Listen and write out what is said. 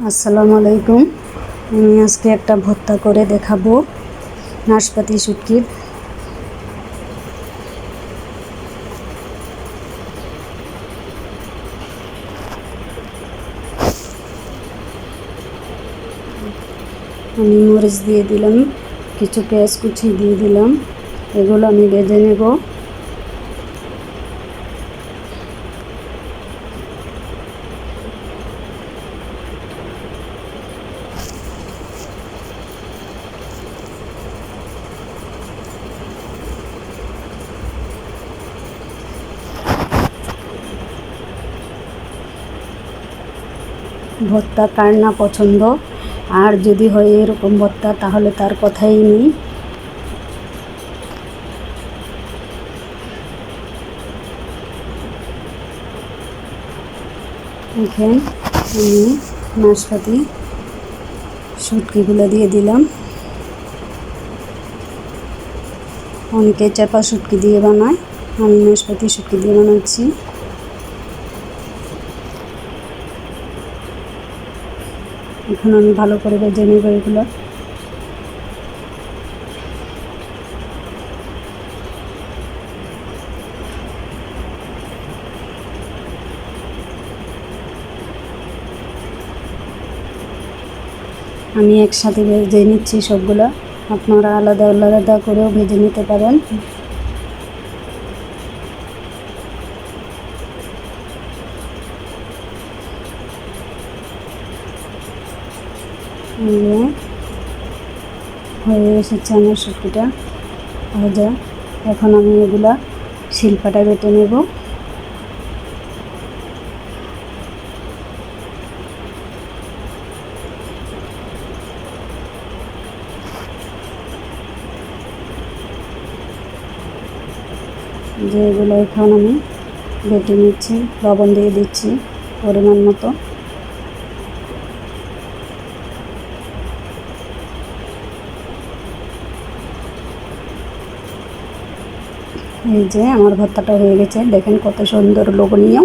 আসসালামু আলাইকুম। আমি আজকে একটা ভর্তা করে দেখাবো নাশপাতি শুটকির। আমি মরিচ দিয়ে দিলাম, কিছু পেঁয়াজ কুচি দিয়ে দিলাম, এগুলো আমি ভেজে নেব। ভর্তা কার না পছন্দ, আর যদি হয় এরকম ভর্তা তাহলে তার কথাই নেই। এখানে আমি নাশপাতি শুটকিগুলো দিয়ে দিলাম। অনেকে চাপা শুটকি দিয়ে বানায়, আমি নাশপাতি শুটকি দিয়ে বানাচ্ছি। এখন আমি ভালো করে ভেজে নেব এগুলো। আমি একসাথে ভেজে নিচ্ছি সবগুলো, আপনারা আলাদা আলাদা করেও ভেজে নিতে পারেন। হয়ে এসেছে আমার শুটকিটা ভাজা। এখন আমি এগুলা শিলপাটায় বেটে নেব। যেগুলো এখন আমি বেটে নিচ্ছি, লবণ দিয়ে দিচ্ছি পরিমাণ মতো। এই যে আমার ভর্তাটা হয়ে গেছে, দেখেন কত সুন্দর লোভনীয়।